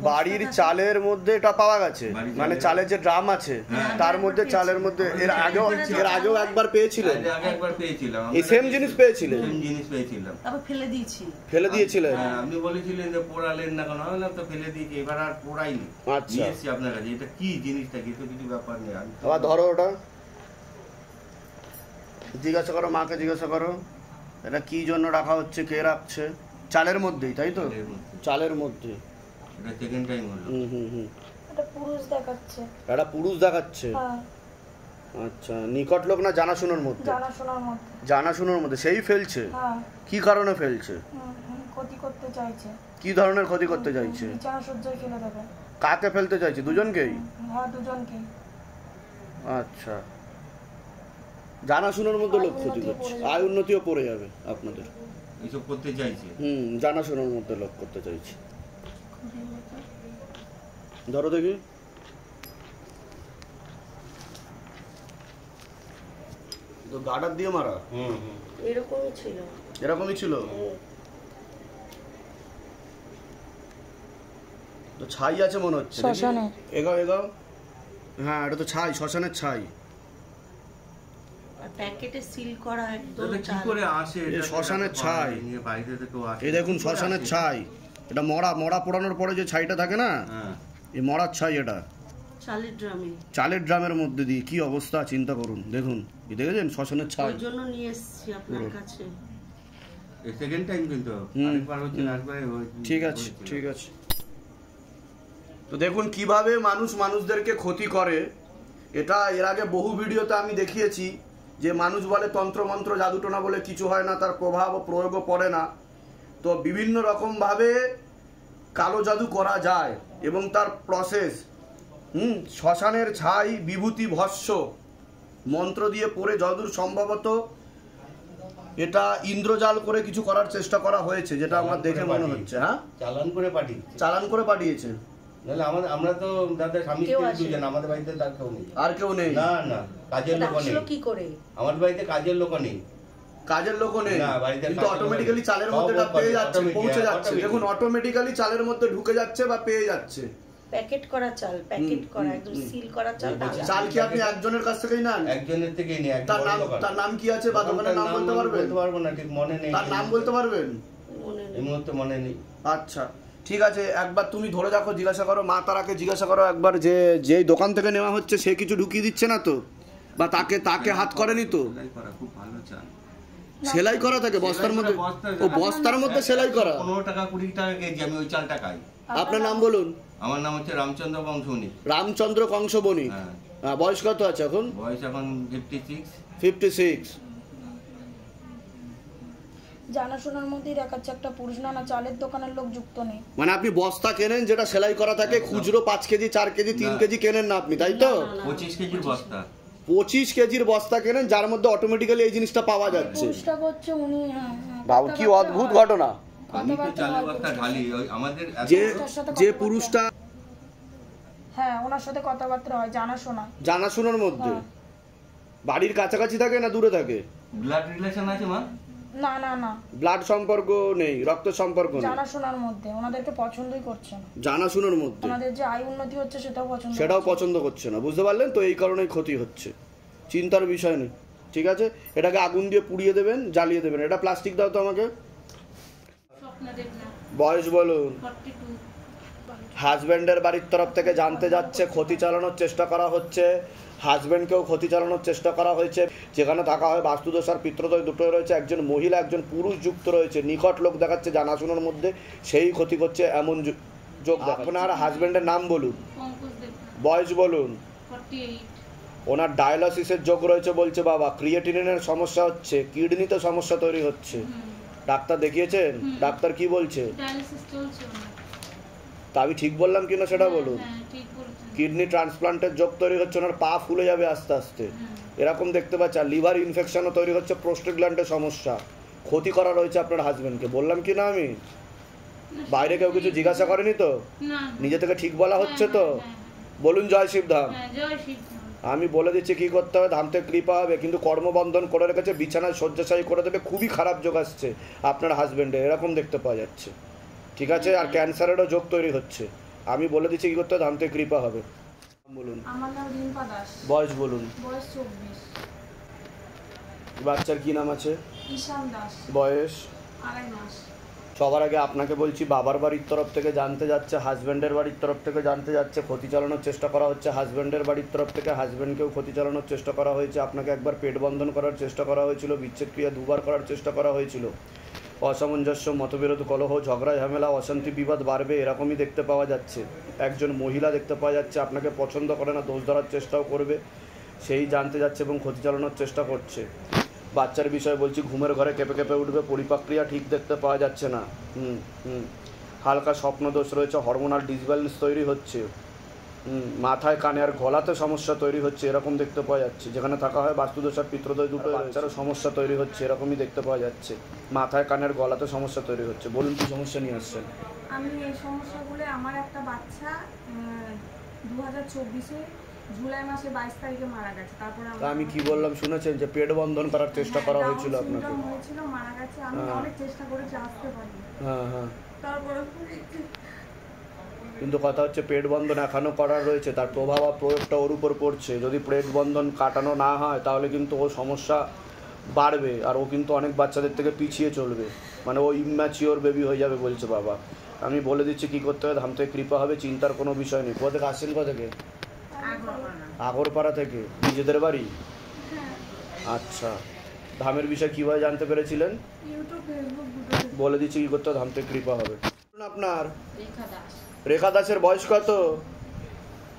বাড়ির চালের মধ্যে এটা পাওয়া গেছে, মানে চালের যে ড্রাম আছে তার মধ্যে চালের মধ্যে এর আগেও একবার পেয়েছিলেন? এই সেম জিনিস পেয়েছিলেন? তারপর ফেলে দিয়েছি। ফেলে দিয়েছিলেন? আপনি বলেছিলেন যে পোড়ালেন না কেন, আমি তো ফেলে দিয়েছি, এবার আর পোড়াইনি। আচ্ছা, নিয়েছি আপনার কাছে। এটা কি জিনিসটা, কি তো কিছু ব্যাপার নেই। আবার ধরো ওটা, জিজ্ঞাসা করো মাকে, জিজ্ঞাসা করো এটা কি জন্য রাখা হচ্ছে, কে রাখছে? চালের মধ্যেই, তাই তো? চালের মধ্যে। এটা সেকেন্ড টাইম হলো। এটা পুরুষ দেখাচ্ছে। এটা পুরুষ দেখাচ্ছে? আচ্ছা, নিকট লোক না জানাশোনার মধ্যে? জানাশোনার মধ্যে। জানাশোনার মধ্যে। সেই ফেলছে? কি কারণে ফেলছে? ক্ষতি করতে চাইছে। কি ধরনের ক্ষতি করতে চাইছে? বিছানা সজ্জায় ফেলে দেবে। কাকে ফেলতে চাইছে? দুজনকেই? হ্যাঁ, দুজনকেই। আচ্ছা, জানাশোনার মধ্যে লোক ক্ষতি করছে, আয় উন্নতিও পড়ে যাবে আপনাদের। এইসব করতে চাইছে? জানাশোনার মধ্যে লোক করতে চাইছে। ধরো দেখি। তো গার্ডার দিয়ে মারা? এরকমই ছিল। এরকমই ছিল? তো ছাই আছে মনে হচ্ছে। শ্মশানে। এগাও এগাও। হ্যাঁ, এটা তো ছাই, শ্মশানের ছাই। প্যাকেটে সিল করা একদম। কি করে আসে এটা? শ্মশানের ছাই। বাইরে থেকেও আসে। এই দেখুন শ্মশানের ছাই। এটা মরা মরা পোড়ানোর পরে যে ছাইটা থাকে না, এই মরার ছাই। এটা চালের ড্রামে, চালের ড্রামের মধ্যে দিয়ে কি অবস্থা চিন্তা করুন। দেখুন, দেখেছেন শ্মশানের ছাই। ওই জন্য নিয়ে এসেছি আপনার কাছে। এই সেকেন্ড টাইম কিন্তু আরেকবার হচ্ছে না, একবারে হয়েছে। ঠিক আছে, ঠিক আছে। তো দেখুন কিভাবে মানুষ মানুষদেরকে ক্ষতি করে। এটা এর আগে বহু ভিডিওতে আমি দেখিয়েছি যে মানুষ বলে তন্ত্রমন্ত্র জাদুটোনা বলে কিছু হয় না, তার প্রভাব ও প্রয়োগও পড়ে না। তো বিভিন্ন রকমভাবে কালো জাদু করা যায় এবং তার প্রসেস। শ্মশানের ছাই, বিভূতি, ভস্য মন্ত্র দিয়ে পড়ে যতদূর সম্ভবত এটা ইন্দ্রজাল করে কিছু করার চেষ্টা করা হয়েছে, যেটা আমার দেখে মনে হচ্ছে। হ্যাঁ, চালান করে পাঠিয়েছে। আমরা তো দাদা স্বামী স্ত্রী দুজন, আমাদের বাড়িতে তার কেউ নেই। আর কেউ নেই? না না, কাজের লোক নেই। কি করে? আমাদের বাড়িতে কাজের লোক নেই। কাজের লোক নেই, কিন্তু অটোমেটিক্যালি চালের মধ্যে পেয়ে যাচ্ছে, পৌঁছে যাচ্ছে। দেখুন, অটোমেটিক্যালি চালের মধ্যে ঢুকে যাচ্ছে বা পেয়ে যাচ্ছে। প্যাকেট করা চাল, প্যাকেট করা একদম সিল করা চাল। চাল কি আপনি একজনের কাছ থেকেই নেন? একজনের থেকেই নেই। তার নাম কি আছে বা দোকানের নাম বলতে পারবেন? বলতে পারবো না, ঠিক মনে নেই। তার নাম বলতে পারবেন? এই মুহূর্তে মনে নেই। আচ্ছা, ঠিক আছে। একবার তুমি ধরে রাখো, জিজ্ঞাসা করো মা তারাকে, জিজ্ঞাসা করো একবার যে যেই দোকান থেকে নেওয়া হচ্ছে সে কিছু ঢুকিয়ে দিচ্ছে না তো, বা তাকে হাত করেনি তো? খুব ভালো চাল সেলাই করা থাকে বস্তার মধ্যে? ও বস্তার মধ্যে সেলাই করা। 15 টাকা 20 টাকা কেজি আমি ওই চালটা খাই। আপনার নাম বলুন। আমার নাম হচ্ছে রামচন্দ্র কংসবণিক। রামচন্দ্র কংসবণিক। বয়স কত আছে এখন? বয়স এখন 56। 56। জানাশোনার মধ্যেই দেখাচ্ছে একটা পুরুষ। না, চালের দোকানের লোক যুক্ত নেই। মানে আপনি বস্তা কেনেন যেটা সেলাই করা থাকে, খুচরো 5 কেজি 4 কেজি 3 কেজি কেনেন না আপনি, তাই তো? 25 কেজির বস্তা। 25 কেজির বস্তা কেনেন, যার মধ্যে অটোমেটিক্যালি এই জিনিসটা পাওয়া যাচ্ছে। পুরুষটা করছে উনি। হ্যাঁ, বাবু কি অদ্ভুত ঘটনা। আমি তো চালের বস্তা ঢালি আমাদের যে পুরুষটা। হ্যাঁ, ওনার সাথে কথাবার্তা হয় জানাশোনার মধ্যে। বাড়ির কাছাকাছি থাকে না দূরে থাকে? ব্লাড রিলেশন আছে মা? না না না, ব্লাড সম্পর্ক নেই, রক্ত সম্পর্ক নেই। জানাশোনার মধ্যে। ওনাদেরকে পছন্দই করছে না। জানাশোনার মধ্যে ওনাদের যে আয় উন্নতি হচ্ছে সেটাও পছন্দ করছে না, বুঝতে পারলেন তো? এই কারণেই ক্ষতি হচ্ছে, চিন্তার বিষয় নেই। ঠিক আছে, এটাকে আগুন দিয়ে পুড়িয়ে দেবেন, জ্বালিয়ে দেবেন। এটা প্লাস্টিক দাও তো আমাকে। বয়স বলুন। হাজব্যান্ডের বাড়ির তরফ থেকে জানতে যাচ্ছে ক্ষতি চালানোর চেষ্টা করা হচ্ছে, হাজব্যান্ডকেও ক্ষতি চালানোর চেষ্টা করা হয়েছে। যেখানে থাকা হয় বাস্তুদোষ আর পিত্রদোষ দুটোই রয়েছে। একজন মহিলা একজন পুরুষ যুক্ত রয়েছে, নিকট লোক দেখাচ্ছে জানাশোনার মধ্যে, সেই ক্ষতি করছে এমন যোগ। আপনার হাজব্যান্ডের নাম বলুন, বয়স বলুন। ওনার ডায়ালিসিসের যোগ রয়েছে বলছে বাবা। ক্রিয়েটিনিনের সমস্যা হচ্ছে, কিডনিতে সমস্যা তৈরি হচ্ছে। ডাক্তার দেখিয়েছেন? ডাক্তার কি বলছে? তা আমি ঠিক বললাম কিনা সেটা বলুন। কিডনি ট্রান্সপ্লান্টের যোগ তৈরি হচ্ছে, ওনার পা ফুলে যাবে আস্তে আস্তে, এরকম দেখতে পাচ্ছি। আর লিভার ইনফেকশনও তৈরি হচ্ছে, প্রোস্টেট গ্ল্যান্ডের সমস্যা, ক্ষতি করা রয়েছে আপনার হাজবেন্ডকে। বললাম কি না আমি? বাইরে কেউ কিছু জিজ্ঞাসা করেনি তো? নিজে থেকে ঠিক বলা হচ্ছে তো? বলুন জয় শিবধাম। আমি বলে দিচ্ছি কি করতে হবে। ধামতে কৃপা হবে, কিন্তু কর্মবন্ধন করে রেখেছে, বিছানায় শয্যাশায়ী করে দেবে। খুবই খারাপ যোগ আসছে আপনার হাজবেন্ডে, এরকম দেখতে পাওয়া যাচ্ছে। ঠিক আছে, আর ক্যান্সারেরও যোগ তৈরি হচ্ছে। আমি বলে দিচ্ছি কি করতে হবে, ধাম থেকে কৃপা হবে। বলুন। আমার নাম রিম্পা দাস। বয়স বলুন। বয়স 24। বাচ্চার কি নাম আছে? ঈশান দাস। বয়স 2.5 মাস। সবার আগে আপনাকে বলছি, বাবার বাড়ির তরফ থেকে জানতে যাচ্ছে, হাজব্যান্ডের বাড়ির তরফ থেকে জানতে যাচ্ছে, ক্ষতি চালানোর চেষ্টা করা হচ্ছে। হাজব্যান্ডের বাড়ির তরফ থেকে হাজব্যান্ডকেও ক্ষতি চালানোর চেষ্টা করা হয়েছে। আপনাকে একবার পেট বন্ধন করার চেষ্টা করা হয়েছিল, বিচ্ছেদ ক্রিয়া 2বার করার চেষ্টা করা হয়েছিল। অসামঞ্জস্য, মতবিরোধ, কলহ, ঝগড়া, ঝামেলা, অশান্তি, বিবাদ বাড়বে এরকমই দেখতে পাওয়া যাচ্ছে। একজন মহিলা দেখতে পাওয়া যাচ্ছে আপনাকে পছন্দ করে না, দোষ ধরার চেষ্টাও করবে, সেই জানতে যাচ্ছে এবং ক্ষতি চালানোর চেষ্টা করছে। বাচ্চার বিষয়ে বলছি, ঘুমের ঘরে কেঁপে কেঁপে উঠবে, পরিপাক্রিয়া ঠিক দেখতে পাওয়া যাচ্ছে না। হালকা স্বপ্নদোষ রয়েছে, হরমোনাল ডিসব্যালেন্স তৈরি হচ্ছে। মাথায়, কানে আর গলাতে সমস্যা তৈরি হচ্ছে এরকম দেখতে পাওয়া যাচ্ছে। যেখানে থাকা হয় বাস্তুদোষ আর পিতৃদোষ দুটো, বাচ্চারও সমস্যা তৈরি হচ্ছে এরকমই দেখতে পাওয়া যাচ্ছে। মাথায়, কানের গলাতে সমস্যা তৈরি হচ্ছে। বলুন কি সমস্যা নিয়ে আসছেন? আমি এই সমস্যাগুলো, আমার একটা বাচ্চা 2024-এ জুলাই মাসে 22 তারিখে মারা গেছে। তারপর আমি কি বললাম শুনেছেন, যে পেট বন্ধন করার চেষ্টা করা হয়েছিল আপনাকে? হয়েছিল, মারা গেছে। আমি অনেক চেষ্টা করেছি, আসতে পারিনি। হ্যাঁ। তারপরে কিন্তু কথা হচ্ছে, পেট বন্ধন এখনও করার রয়েছে, তার প্রভাব আর প্রয়োগটা ওর উপর পড়ছে। যদি পেট বন্ধন কাটানো না হয় তাহলে কিন্তু ও সমস্যা বাড়বে, আর ও কিন্তু অনেক বাচ্চাদের থেকে পিছিয়ে চলবে, মানে ও ইম্যাচিওর বেবি হয়ে যাবে বলছে বাবা। আমি বলে দিচ্ছি কি করতে হবে, ধাম থেকে কৃপা হবে, চিন্তার কোনো বিষয় নেই। কোথা থেকে আসছেন? কোথা থেকে? আগরপাড়া থেকে। নিজেদের বাড়ি? আচ্ছা, ধামের বিষয় কীভাবে জানতে পেরেছিলেন? ইউটিউব, ফেসবুক দুটো। বলে দিচ্ছি কি করতে হবে, ধাম থেকে কৃপা হবে। আপনার রেখা দাস। রেখা দাসের বয়স কত?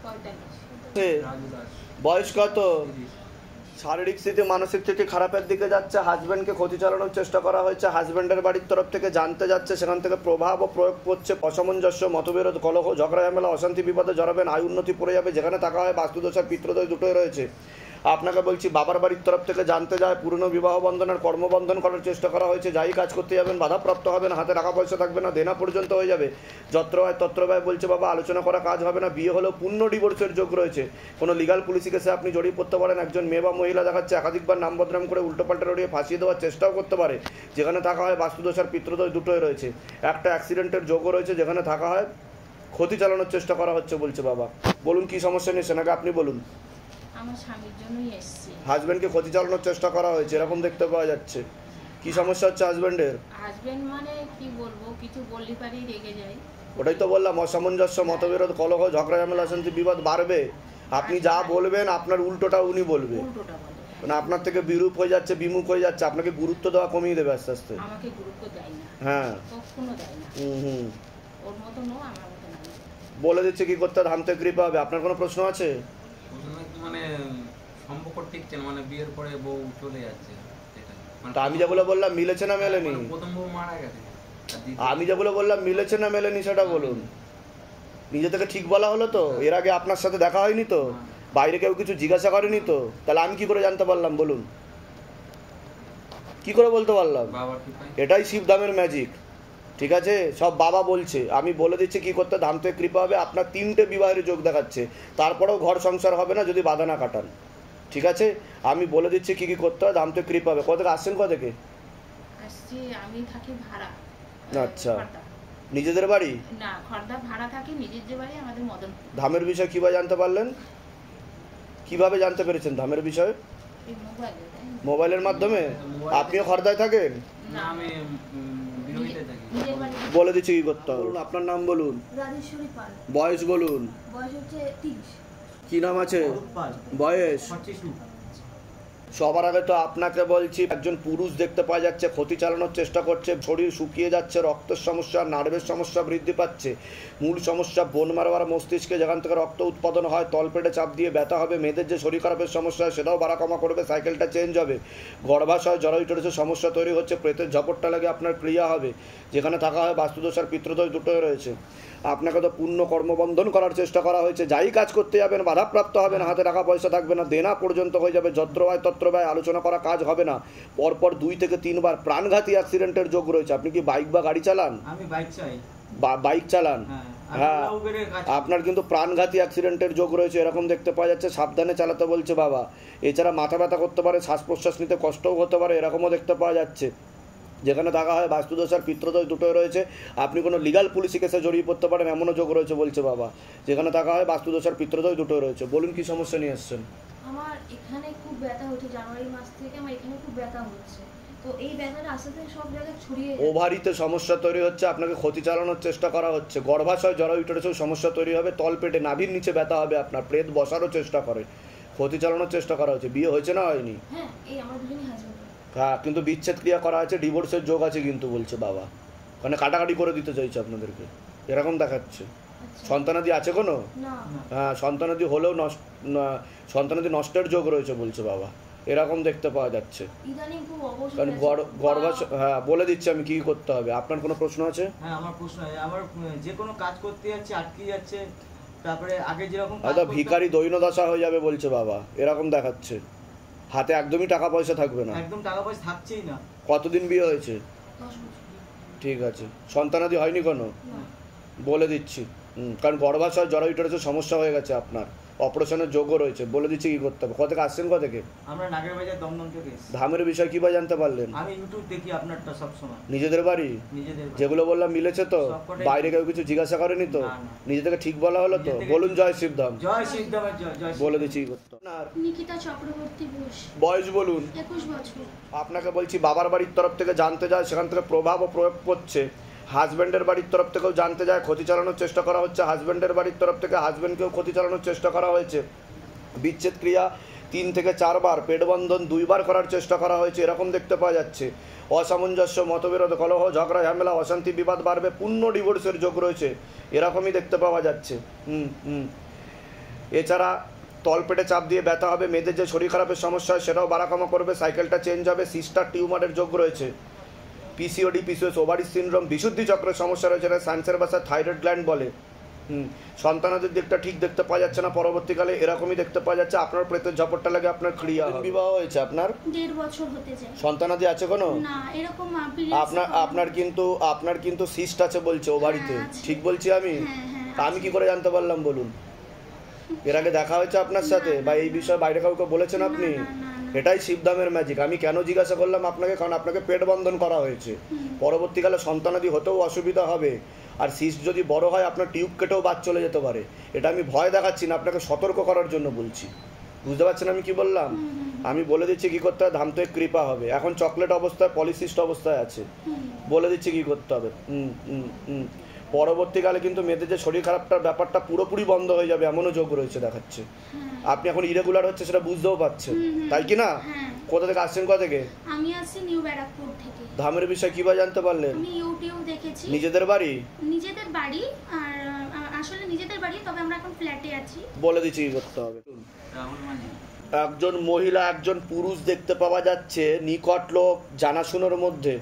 45। বয়স কত? শারীরিক স্থিতি মানসিক স্থিতি খারাপের দিকে যাচ্ছে। হাজব্যান্ডকে ক্ষতি চালানোর চেষ্টা করা হয়েছে, হাজব্যান্ডের বাড়ির তরফ থেকে জানতে যাচ্ছে, সেখান থেকে প্রভাব ও প্রয়োগ করছে। অসামঞ্জস্য, মতবিরোধ, কলহ, ঝগড়া, ঝামেলা, অশান্তি, বিপদে জড়াবেন, আয় উন্নতি পড়ে যাবে। যেখানে থাকা হয় বাস্তুদোষ আর পিতৃদোষ দুটোই রয়েছে। আপনাকে বলছি, বাবার বাড়ির তরফ থেকে জানতে যায়, পুরনো বিবাহ বন্ধনের কর্মবন্ধন করার চেষ্টা করা হয়েছে। যাই কাজ করতে যাবেন বাধাপ্রাপ্ত হবেন, হাতে টাকা পয়সা থাকবে না, দেনা পর্যন্ত হয়ে যাবে। যত্র হয় তত্র ব্যয় বলছে বাবা, আলোচনা করা কাজ হবে না। বিয়ে হলেও পূর্ণ ডিভোর্সের যোগ রয়েছে। কোনো লিগাল পুলিশি কেসে আপনি জড়িয়ে পড়তে পারেন। একজন মেয়ে বা মহিলা দেখাচ্ছে একাধিকবার নাম বদনাম করে উল্টোপাল্টা রড়িয়ে ফাঁসিয়ে দেওয়ার চেষ্টাও করতে পারে। যেখানে থাকা হয় বাস্তুদোষ আর পিতৃদোষ দুটোই রয়েছে। একটা অ্যাক্সিডেন্টের যোগও রয়েছে, যেখানে থাকা হয় ক্ষতি চালানোর চেষ্টা করা হচ্ছে বলছে বাবা। বলুন কি সমস্যা নিয়ে, সেনাকে আপনি বলুন। আমার স্বামীর জন্যই এসেছি। হাজবেন্ডকে ক্ষতি চালানোর চেষ্টা করা হয়েছে এরকম দেখতে পাওয়া যাচ্ছে। কি সমস্যা হচ্ছে হাজবেন্ডের? হাজবেন্ড মানে কি বলবো, কিছু বললে পারি রেগে যায়। ওটাই তো বললাম, অসামঞ্জস্য, মতবিরোধ, কলহ, ঝগড়া, ঝামেলা, অশান্তি, বিবাদ বাড়বে। আপনি যা বলবেন আপনার উল্টোটা উনি বলবে, উল্টোটা বলে। মানে আপনার থেকে বিরূপ হয়ে যাচ্ছে, বিমুখ হয়ে যাচ্ছে, আপনাকে গুরুত্ব দেওয়া কমিয়ে দেবে আস্তে আস্তে। আমাকে গুরুত্ব দেয় না। হ্যাঁ, কখনো দেয় না। ওর মতো নো, আমার মতো না। বলে দিচ্ছে কি করতে ধাম থেকে কৃপা হবে। আপনার কোনো প্রশ্ন আছে? মানে সম্পর্ক টিকছে না, মানে বিয়ের পরে বউ চলে যাচ্ছে। তা আমি যেগুলো বললাম মিলেছে না মেলেনি? প্রথম বউ মারা গেছে। আমি যেগুলো বললাম মিলেছে না মেলেনি সেটা বলুন। নিজে থেকে ঠিক বলা হলো তো? এর আগে আপনার সাথে দেখা হয়নি তো? বাইরে কেউ কিছু জিজ্ঞাসা করেনি তো? তাহলে আমি কি করে জানতে পারলাম বলুন? কি করে বলতে পারলাম? এটাই শিবধামের ম্যাজিক। ঠিক আছে, সব বাবা বলছে। আমি বলে দিচ্ছি কি করতে ধাম থেকে কৃপা হবে। আপনার 3টে বিবাহের যোগ দেখাচ্ছে, তারপরেও ঘর সংসার হবে না যদি বাধা না কাটান। ঠিক আছে, আমি বলে দিচ্ছি কি কি করতে হয়, ধাম থেকে কৃপা হবে। কোথা থেকে আসছেন? কোথা থেকে? আসছি, আমি থাকি ভাড়া। আচ্ছা, নিজেদের বাড়ি না, খর্দা ভাড়া থাকি। নিজের যে বাড়ি আমাদের মদন। ধামের বিষয় কিভাবে জানতে পারলেন? কিভাবে জানতে পেরেছেন ধামের বিষয়? মোবাইলের মাধ্যমে? আপনিও খর্দায় থাকেন? না, আমি বলে দিচ্ছি কি করতে হবে। আপনার নাম বলুন। রাজেশ্বরী পাল। বয়স বলুন। বয়স হচ্ছে 30। কি নাম আছে? বয়স? সবার আগে তো আপনাকে বলছি, একজন পুরুষ দেখতে পাওয়া যাচ্ছে ক্ষতি চালানোর চেষ্টা করছে। শরীর শুকিয়ে যাচ্ছে, রক্তের সমস্যা, নার্ভের সমস্যা বৃদ্ধি পাচ্ছে। মূল সমস্যা বোন মারবার মস্তিষ্কে, যেখান থেকে রক্ত উৎপাদন হয়। তলপেটে চাপ দিয়ে ব্যথা হবে। মেয়েদের যে শরীর খারাপের সমস্যা হয় সেটাও বাড়া কমা করবে। সাইকেলটা চেঞ্জ হবে। গর্ভাশয়, জরায়ুটে সমস্যা তৈরি হচ্ছে। প্রেতের ঝপটটা লাগে আপনার ক্রিয়া হবে। যেখানে থাকা হয় বাস্তুদোষ আর পিতৃদোষ দুটোই রয়েছে। আপনাকে তো পূর্ণ কর্মবন্ধন করার চেষ্টা করা হয়েছে। যাই কাজ করতে যাবেন বাধাপ্রাপ্ত হবেন, হাতে টাকা পয়সা থাকবে না, দেনা পর্যন্ত হয়ে যাবে। যত্র হয় তত্র ব্যয়, আলোচনা করা কাজ হবে না। পরপর 2 থেকে 3 বার প্রাণঘাতী অ্যাক্সিডেন্টের যোগ রয়েছে। আপনি কি বাইক বা গাড়ি চালান? আমি বাইক চাই। বাইক চালান? হ্যাঁ, আপনার কিন্তু প্রাণঘাতী অ্যাক্সিডেন্টের যোগ রয়েছে এরকম দেখতে পাওয়া যাচ্ছে। সাবধানে চালাতে বলছে বাবা। এছাড়া মাথা ব্যথা করতে পারে, শ্বাস প্রশ্বাস নিতে কষ্টও হতে পারে এরকমও দেখতে পাওয়া যাচ্ছে। যেখানে থাকা হয় বাস্তুদোষ আর পিত্রদোষ দুটোই রয়েছে। আপনি কোনো লিগাল পুলিশি কেসে জড়িয়ে পড়তে পারেন এমনও যোগ রয়েছে বলছে বাবা। যেখানে থাকা হয় বাস্তুদোষ আর পিত্রদোষ দুটোই রয়েছে। বলুন কি সমস্যা নিয়ে এসছেন? আমার এখানে খুব ব্যথা হচ্ছে, জানুয়ারি মাস থেকে আমার এখানে খুব ব্যথা হচ্ছে, তো এই ব্যথাটা আস্তে আস্তে সব জায়গায় ছড়িয়ে যাচ্ছে। ওভারিতে সমস্যা তৈরি হচ্ছে, আপনাকে ক্ষতি চালানোর চেষ্টা করা হচ্ছে, গর্ভাশয় জরায়ুটেও সমস্যা তৈরি হবে, তলপেটে নাভির নিচে ব্যথা হবে, আপনার প্রেত বসারও চেষ্টা করে, ক্ষতি চালানোর চেষ্টা করা হচ্ছে। বিয়ে হয়েছে না হয়নি? হ্যাঁ, এই আমার দুজনই হাজবেন্ড। হ্যাঁ, কিন্তু বিচ্ছেদ ক্রিয়া করা আছে, ডিভোর্সের যোগ আছে কিন্তু বলছে বাবা। মানে কাটাকাটি করে দিতে চাইছে আপনাদেরকে, এরকম দেখাচ্ছে। সন্তানাদি আছে কোনো? না। হ্যাঁ, সন্তানাদি হলেও সন্তানাদি নষ্টের যোগ রয়েছে বলছে বাবা, এরকম দেখতে পাওয়া যাচ্ছে। ইদানিং খুব অবশ কারণ গর্ভাশয়, হ্যাঁ বলে দিচ্ছি আমি কি করতে হবে। আপনার কোনো প্রশ্ন আছে? হ্যাঁ, আমার প্রশ্ন আছে। আমার যে কোনো কাজ করতে যাচ্ছে আটকে যাচ্ছে, তারপরে আগে যেরকম হয়তো ভিখারি দৈন্যদশা হয়ে যাবে বলছে বাবা, এরকম দেখাচ্ছে। হাতে একদমই টাকা পয়সা থাকবে না, একদম টাকা পয়সা থাকছেই না। কতদিন বিয়ে হয়েছে? 10 বছর। ঠিক আছে, সন্তানাদি হয়নি কোনো? না। বলে দিচ্ছি, কারণ গর্ভাশয় জরায়ুটের সমস্যা হয়ে গেছে আপনার, অপারেশনের যোগ্য রয়েছে। বলে দিচ্ছি কি করতে হবে। কত থেকে আসছেন? কত থেকে? আমরা নাগের বাজার দমদম থেকে এসেছি। ধামের বিষয় কিভাবে জানতে পারলেন? আমি ইউটিউব দেখি আপনারটা সব সময়। নিজেদের বাড়ি? নিজেদের বাড়ি। যেগুলো বললাম মিলেছে তো? সবকটাই। বাইরে কেউ কিছু জিজ্ঞাসা করেনি তো? না, না। নিজে থেকে ঠিক বলা হলো তো? নিজে থেকে বলুন জয় শিবধাম। জয় শিবধামের জয়, জয় শিবধাম। বলে দিচ্ছি কি করতে হবে। আপনার নিকিতা চক্রবর্তী ঘোষ, বয়স বলুন। 21 বছর। আপনাকে বলছি বাবার বাড়ির তরফ থেকে জানতে যায়, সেখান থেকে প্রভাব ও প্রয়োগ করছে। হাজব্যান্ডের বাড়ির তরফ থেকেও জানতে যায়, ক্ষতি চালানোর চেষ্টা করা হচ্ছে। হাজব্যান্ডের বাড়ির তরফ থেকে হাজব্যান্ডকেও ক্ষতি চালানোর চেষ্টা করা হয়েছে। বিচ্ছেদ ক্রিয়া 3 থেকে 4 বার, পেটবন্ধন 2 বার করার চেষ্টা করা হয়েছে, এরকম দেখতে পাওয়া যাচ্ছে। অসামঞ্জস্য, মতবিরোধ, কলহ, ঝগড়া, ঝামেলা, অশান্তি, বিবাদ বাড়বে, পূর্ণ ডিভোর্সের যোগ রয়েছে, এরকমই দেখতে পাওয়া যাচ্ছে। এছাড়া তলপেটে চাপ দিয়ে ব্যথা হবে, মেয়েদের যে শরীর খারাপের সমস্যা হয় সেটাও বাড়াকামা করবে, সাইকেলটা চেঞ্জ হবে, সিস্টার টিউমারের যোগ রয়েছে, পিসিওডি, পিসিওএস, ওভারি সিনড্রোম, বিশুদ্ধি চক্রের সমস্যা রয়েছে, এটা সায়েন্সের ভাষায় থাইরয়েড গ্ল্যান্ড বলে। সন্তানাদের দিকটা ঠিক দেখতে পাওয়া যাচ্ছে না, পরবর্তীকালে এরকমই দেখতে পাওয়া যাচ্ছে। আপনার প্রেতের ঝপটটা লাগে, আপনার ক্রিয়া। বিবাহ হয়েছে আপনার? 1.5 বছর হতে যায়। সন্তানাদি আছে কোনো? না, এরকম আপনার কিন্তু সিস্ট আছে বলছে ওভারিতে, আছে। ঠিক বলছি আমি? হ্যাঁ, তা আমি কি করে জানতে পারলাম বলুন? এর আগে দেখা হয়েছে আপনার সাথে, বা এই বিষয়ে বাইরে কাউকে বলেছেন আপনি? এটাই শিবধামের ম্যাজিক। আমি কেন জিজ্ঞাসা করলাম আপনাকে, কারণ আপনাকে পেট বন্ধন করা হয়েছে, পরবর্তীকালে সন্তানাদি হতেও অসুবিধা হবে। আর সিস্ট যদি বড় হয় আপনার টিউব কেটেও বাদ চলে যেতে পারে। এটা আমি ভয় দেখাচ্ছি না, আপনাকে সতর্ক করার জন্য বলছি। বুঝতে পারছেন আমি কি বললাম? আমি বলে দিচ্ছি কি করতে হবে। ধাম থেকে কৃপা হবে। এখন চকলেট অবস্থায়, পলিসিস্ট অবস্থায় আছে, বলে দিচ্ছি কি করতে হবে। পরবর্তীকালে কিন্তু মেয়েদের যে শরীর খারাপটার ব্যাপারটা পুরোপুরি বন্ধ হয়ে যাবে, এমনও যোগ রয়েছে দেখাচ্ছে। আপনি এখন ইরেগুলার হচ্ছে সেটা বুঝতেও পারছেন, তাই কি না? কোথা থেকে আসছেন? কোথা থেকে? আমি আসছি নিউ ব্যারাকপুর থেকে। ধামের বিষয় কিভাবে জানতে পারলেন? আমি ইউটিউব দেখেছি। নিজেদের বাড়ি? নিজেদের বাড়ি, আর আসলে নিজেদের বাড়ি, তবে আমরা এখন ফ্ল্যাটে আছি। বলে দিচ্ছি কি করতে হবে। রাহুল মাঝি। একজন মহিলা, একজন পুরুষ দেখতে পাওয়া যাচ্ছে, নিকট লোক, জানাশুনোর মধ্যে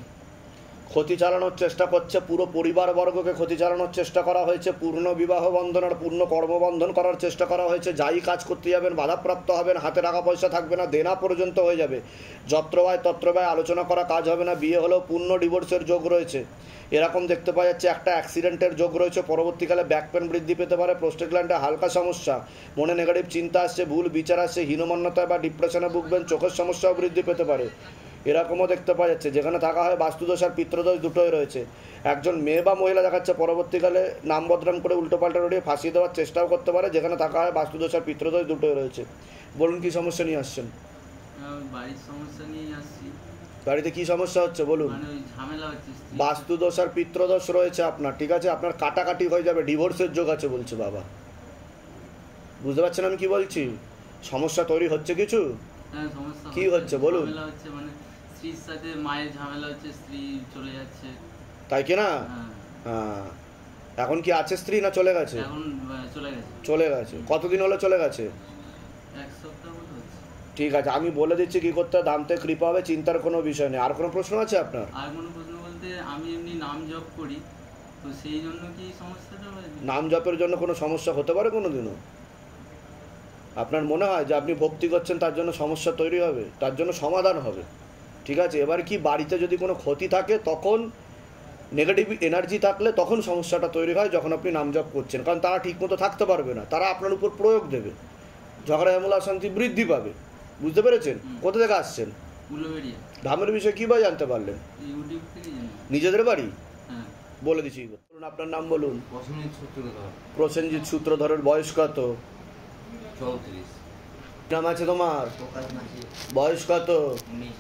ক্ষতি চালানোর চেষ্টা করছে। পুরো পরিবারবর্গকে ক্ষতি চালানোর চেষ্টা করা হয়েছে। পূর্ণ বিবাহ বন্ধন আর পূর্ণ কর্মবন্ধন করার চেষ্টা করা হয়েছে। যাই কাজ করতে যাবেন বাধাপ্রাপ্ত হবেন, হাতে টাকা পয়সা থাকবে না, দেনা পর্যন্ত হয়ে যাবে। যত্র ব্যয় তত্র ব্যয়, আলোচনা করা কাজ হবে না। বিয়ে হলেও পূর্ণ ডিভোর্সের যোগ রয়েছে, এরকম দেখতে পাওয়া যাচ্ছে। একটা অ্যাক্সিডেন্টের যোগ রয়েছে, পরবর্তীকালে ব্যাক পেন বৃদ্ধি পেতে পারে, প্রোস্টেট গ্ল্যান্ডে হালকা সমস্যা, মনে নেগেটিভ চিন্তা আসছে, ভুল বিচার আসছে, হীনমন্যতায় বা ডিপ্রেশনে ভুগবেন, চোখের সমস্যাও বৃদ্ধি পেতে পারে, এরকমও দেখতে পাওয়া যাচ্ছে। যেখানে থাকা হয় বাস্তুদোষ আর পিত্রদোষ দুটোই রয়েছে। একজন মেয়ে বা মহিলা দেখাচ্ছে পরবর্তীকালে নাম বদনাম করে উল্টোপাল্টা রড়িয়ে ফাঁসিয়ে দেওয়ার চেষ্টাও করতে পারে, যেখানে থাকা হয় বাস্তুদোষ আর পিত্রদোষ দুটোই রয়েছে। বলুন কি সমস্যা নিয়ে আসছেন? বাড়ির সমস্যা নিয়ে আসছি। বাড়িতে কি সমস্যা হচ্ছে বলুন? মানে ওই ঝামেলা হচ্ছে। বাস্তুদোষ আর পিত্রদোষ রয়েছে আপনার, ঠিক আছে? আপনার কাটাকাটি হয়ে যাবে, ডিভোর্সের যোগ আছে বলছে বাবা। বুঝতে পারছেন আমি কি বলছি? সমস্যা তৈরি হচ্ছে কিছু? হ্যাঁ, সমস্যা কি হচ্ছে বলুন? ঝামেলা হচ্ছে, মানে স্ত্রীর সাথে মায়ের ঝামেলা হচ্ছে, স্ত্রী চলে যাচ্ছে। তাই কি না? হ্যাঁ। হ্যাঁ, এখন কি আছে স্ত্রী না চলে গেছে? এখন চলে গেছে। চলে গেছে। কতদিন হলো চলে গেছে? 1 সপ্তাহ মতো হচ্ছে। ঠিক আছে, আমি বলে দিচ্ছি কি করতে হবে। ধামতে কৃপা হবে, চিন্তার কোনো বিষয় নেই। আর কোনো প্রশ্ন আছে আপনার? আর কোনো প্রশ্ন বলতে, আমি এমনি নাম জপ করি, তো সেই জন্য কি সমস্যাটা হয়? নাম জপের জন্য কোনো সমস্যা হতে পারে কোনোদিনও? আপনার মনে হয় যে আপনি ভক্তি করছেন তার জন্য সমস্যা তৈরি হবে? তার জন্য সমাধান হবে, ঠিক আছে? এবার কি বাড়িতে যদি কোনো ক্ষতি থাকে, তখন নেগেটিভ এনার্জি থাকলে তখন সমস্যাটা তৈরি হয়, যখন আপনি নাম জপ করছেন। কারণ তারা ঠিকমতো থাকতে পারবে না, তারা আপনার উপর প্রয়োগ দেবে, ঝগড়া ঝামেলা অশান্তি বৃদ্ধি পাবে। বুঝতে পেরেছেন? কোথা থেকে আসছেন? উলুবেড়িয়া। ধামের বিষয়ে কীভাবে জানতে পারলেন? ইউটিউব থেকে জানি। নিজেদের বাড়ি? হ্যাঁ। বলে দিচ্ছি, বলুন আপনার নাম বলুন। প্রসেনজিৎ সূত্রধর। প্রসেনজিৎ সূত্রধরের বয়স কত? 34। নাম আছে তোমার? প্রকাশ মাঝি, বয়স কত? 19।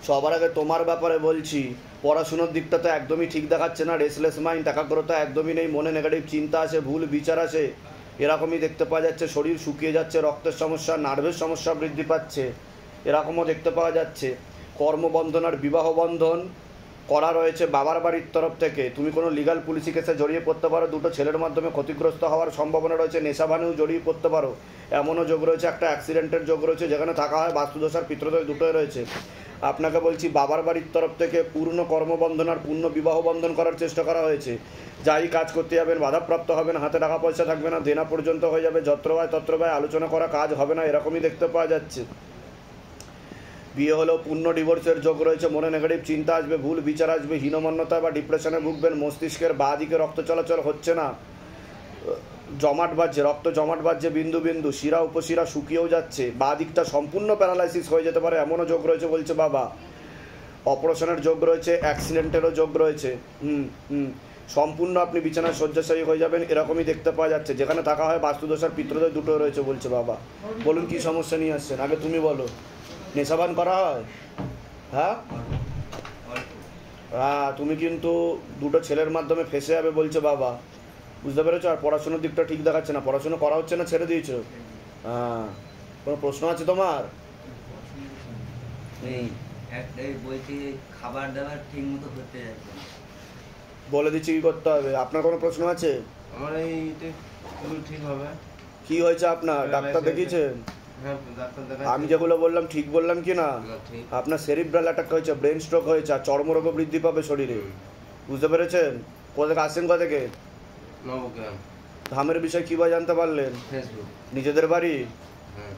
সবার আগে তোমার ব্যাপারে বলছি, পড়াশুনোর দিকটা তো একদমই ঠিক দেখাচ্ছে না, রেসলেস মাইন্ড, একাগ্রতা একদমই নেই, মনে নেগেটিভ চিন্তা আসে, ভুল বিচার আসে, এরকমই দেখতে পাওয়া যাচ্ছে। শরীর শুকিয়ে যাচ্ছে, রক্তের সমস্যা, নার্ভের সমস্যা বৃদ্ধি পাচ্ছে, এরকমও দেখতে পাওয়া যাচ্ছে। কর্মবন্ধন আর বিবাহ বন্ধন করা রয়েছে বাবার বাড়ির তরফ থেকে। তুমি কোনো লিগাল পুলিশি কেসে জড়িয়ে পড়তে পারো, দুটো ছেলের মাধ্যমে ক্ষতিগ্রস্ত হওয়ার সম্ভাবনা রয়েছে, নেশাবানেও জড়িয়ে পড়তে পারো, এমনও যোগ রয়েছে। একটা অ্যাক্সিডেন্টের যোগ রয়েছে, যেখানে থাকা হয় বাস্তুদোষ আর পিতৃদোষ দুটোই রয়েছে। আপনাকে বলছি, বাবার বাড়ির তরফ থেকে পূর্ণ কর্মবন্ধন আর পূর্ণ বিবাহ বন্ধন করার চেষ্টা করা হয়েছে। যাই কাজ করতে যাবেন বাধাপ্রাপ্ত হবেন, হাতে টাকা পয়সা থাকবে না, দেনা পর্যন্ত হয়ে যাবে, যত্রবায় তত্রবায় আলোচনা করা কাজ হবে না, এরকমই দেখতে পাওয়া যাচ্ছে। বিয়ে হলেও পূর্ণ ডিভোর্সের যোগ রয়েছে, মনে নেগেটিভ চিন্তা আসবে, ভুল বিচার আসবে, হীনমন্যতা বা ডিপ্রেশনে ভুগবেন, মস্তিষ্কের বাঁ দিকে রক্ত চলাচল হচ্ছে না, জমাট বাজছে, রক্ত জমাট বাজছে বিন্দু বিন্দু, শিরা উপশিরা শুকিয়েও যাচ্ছে, বাঁ দিকটা সম্পূর্ণ প্যারালাইসিস হয়ে যেতে পারে, এমনও যোগ রয়েছে বলছে বাবা। অপারেশনের যোগ রয়েছে, অ্যাক্সিডেন্টেরও যোগ রয়েছে। সম্পূর্ণ আপনি বিছানায় শয্যাশায়ী হয়ে যাবেন, এরকমই দেখতে পাওয়া যাচ্ছে। যেখানে থাকা হয় বাস্তুদোষ আর পিতৃদোষ দুটো রয়েছে বলছে বাবা। বলুন কি সমস্যা নিয়ে আসছেন, আগে তুমি বলো। নেশাবান করা হয়? হ্যাঁ হ্যাঁ, তুমি কিন্তু দুটো ছেলের মাধ্যমে ফেসে যাবে বলছে বাবা, বুঝতে পেরেছো? আর পড়াশোনার দিকটা ঠিক দেখাচ্ছে না, পড়াশোনা করা হচ্ছে না, ছেড়ে দিয়েছো? হ্যাঁ, কোনো প্রশ্ন আছে তোমার? এই একটাই বলছি, খাবার দাবার ঠিক মতো হতে যাচ্ছে না। বলে দিচ্ছি কি করতে হবে। আপনার কোনো প্রশ্ন আছে? আমার এইটা ঠিক হবে। কি হয়েছে আপনার? ডাক্তার দেখিয়েছেন? হ্যাঁ, ডাক্তার দেখা। আমি যেগুলো বললাম ঠিক বললাম কি না? ঠিক। আপনার সেরিব্রাল অ্যাটাক হয়েছে, ব্রেন স্ট্রোক হয়েছে, আর চর্মরোগও বৃদ্ধি পাবে শরীরে, বুঝতে পেরেছেন? কোথা থেকে আসছেন, কোথা থেকে? নবগ্রাম। ধামের বিষয় কীভাবে জানতে পারলেন? ফেসবুক। নিজেদের বাড়ি? হ্যাঁ।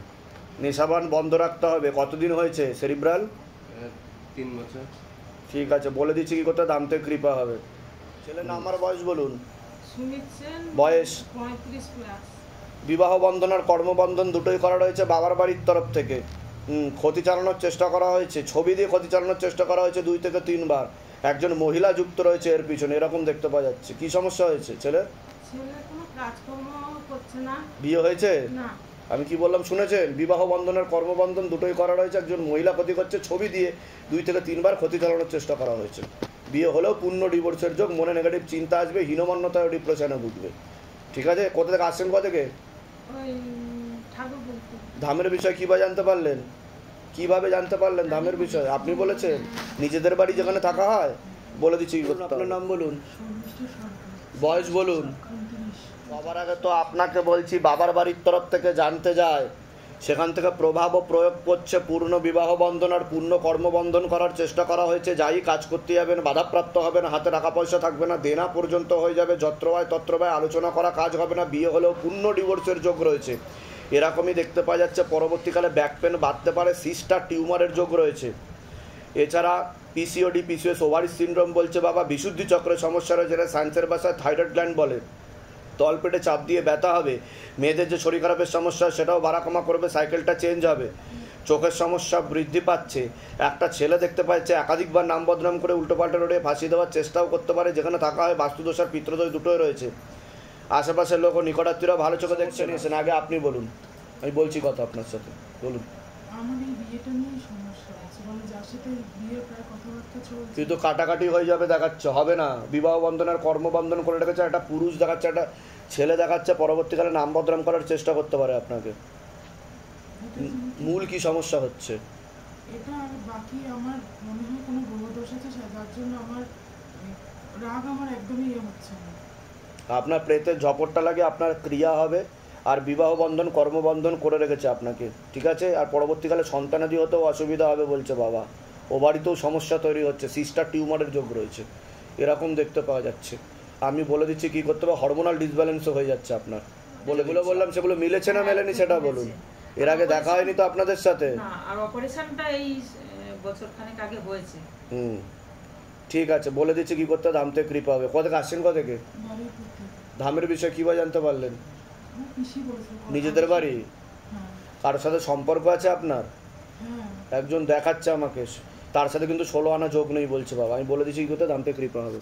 নেশাবান বন্ধ রাখতে হবে। কতদিন হয়েছে সেরিব্রাল? 3 বছর। ঠিক আছে, বলে দিচ্ছি কি করতে, দাম থেকে কৃপা হবে। ছেলের নাম আর বয়স বলুন। সুমিত সেন, বয়স? 35 প্লাস। বিবাহ বন্ধন আর কর্মবন্ধন দুটোই করা রয়েছে বাবার বাড়ির তরফ থেকে। ক্ষতি চালানোর চেষ্টা করা হয়েছে, ছবি দিয়ে ক্ষতি চালানোর চেষ্টা করা হয়েছে 2 থেকে 3 বার। একজন মহিলা যুক্ত রয়েছে এর পিছনে, এরকম দেখতে পাওয়া যাচ্ছে। কি সমস্যা হয়েছে ছেলে? ছেলে কোনো কাজকর্ম করছে না। বিয়ে হয়েছে? না। আমি কি বললাম শুনেছেন? বিবাহ বন্ধন আর কর্মবন্ধন দুটোই করা রয়েছে, একজন মহিলা ক্ষতি করছে, ছবি দিয়ে 2 থেকে 3 বার ক্ষতি চালানোর চেষ্টা করা হয়েছে। বিয়ে হলেও পূর্ণ ডিভোর্সের যোগ, মনে নেগেটিভ চিন্তা আসবে, হীনমন্যতা ও ডিপ্রেশনে ভুগবে। ঠিক আছে, কোথা থেকে আসছেন, কোথা থেকে? ওই ঠাকুরপুর। ধামের বিষয় কীভাবে জানতে পারলেন? কিভাবে জানতে পারলেন ধামের বিষয়? আপনি বলেছেন নিজেদের বাড়ি যেখানে থাকা হয়। বলে দিচ্ছি কি করতে হবে। আপনার নাম বলুন, বয়স বলুন। সবার আগে তো আপনাকে বলছি, বাবার বাড়ির তরফ থেকে জানতে যায়, সেখান থেকে প্রভাব ও প্রয়োগ করছে, পূর্ণ বিবাহ বন্ধন আর পূর্ণ কর্মবন্ধন করার চেষ্টা করা হয়েছে। যাই কাজ করতে যাবেন বাধাপ্রাপ্ত হবেন, হাতে টাকা পয়সা থাকবে না, দেনা পর্যন্ত হয়ে যাবে, যত্রবায় তত্রবায় আলোচনা করা কাজ হবে না, বিয়ে হলেও পূর্ণ ডিভোর্সের যোগ রয়েছে, এরকমই দেখতে পাওয়া যাচ্ছে। পরবর্তীকালে ব্যাক পেন বাড়তে পারে, সিস্টার টিউমারের যোগ রয়েছে। এছাড়া পিসিওডি, পিসিওএস, ওভারি সিনড্রোম বলছে বাবা, বিশুদ্ধি চক্রের সমস্যা রয়েছে, যেটা সায়েন্সের ভাষায় থাইরয়েড গ্ল্যান্ড বলে। তলপেটে চাপ দিয়ে ব্যথা হবে, মেয়েদের যে শরীর খারাপের সমস্যা সেটাও বাড়া কমা করবে, সাইকেলটা চেঞ্জ হবে, চোখের সমস্যা বৃদ্ধি পাচ্ছে। একটা ছেলে দেখতে পাচ্ছে একাধিকবার নাম বদনাম করে উল্টোপাল্টা রোডে ফাঁসি দেওয়ার চেষ্টাও করতে পারে, যেখানে থাকা হয় বাস্তুদোষ আর পিতৃদোষ দুটোই রয়েছে। আশেপাশের লোক ও নিকটাত্মীয়রা ভালো চোখে দেখছেন। এসেন, আগে আপনি বলুন, আমি বলছি কথা আপনার সাথে, বলুন। আমার এই বিয়েটা নিয়ে সমস্যা আছে, মানে যার সাথে বিয়ে প্রায় কথাবার্তা চলছে, কিন্তু কাটাকাটি হয়ে যাবে দেখাচ্ছে, হবে না। বিবাহ বন্ধন আর কর্মবন্ধন করে রেখেছে, একটা পুরুষ দেখাচ্ছে, একটা ছেলে দেখাচ্ছে, পরবর্তীকালে নাম বদনাম করার চেষ্টা করতে পারে আপনাকে। মূল কি সমস্যা হচ্ছে? এটা আর বাকি আমার মনে হয় কোনো গ্রহদোষ আছে, যার জন্য আমার রাগ আমার একদমই হচ্ছে না। আপনার প্রেতের ঝপটটা লাগে, আপনার ক্রিয়া হবে, আর বিবাহ বন্ধন কর্মবন্ধন করে রেখেছে আপনাকে, ঠিক আছে? আর পরবর্তীকালে সন্তানাদি হতেও অসুবিধা হবে বলছে বাবা, ও বাড়িতেও সমস্যা তৈরি হচ্ছে, সিস্টার টিউমারের যোগ রয়েছে, এরকম দেখতে পাওয়া যাচ্ছে। আমি বলে দিচ্ছি কী করতে হবে, হরমোনাল ডিসব্যালেন্সও হয়ে যাচ্ছে আপনার। বলেগুলো বললাম সেগুলো মিলেছে না মেলেনি সেটা বলুন। এর আগে দেখা হয়নি তো আপনাদের সাথে? না, আর অপারেশনটা এই বছর খানেক আগে হয়েছে। ঠিক আছে, বলে দিচ্ছি কী করতে, ধাম থেকে কৃপা হবে। কোথা থেকে আসছেন, কোথা থেকে? ধামের বিষয়ে কীভাবে জানতে পারলেন? নিজেদের বাড়ি? কারোর সাথে সম্পর্ক আছে আপনার? হ্যাঁ একজন দেখাচ্ছে আমাকে, তার সাথে কিন্তু 16 আনা যোগ নেই বলছে বাবা। আমি বলে দিচ্ছি কি করতে, দাম্পে কৃপা হবে।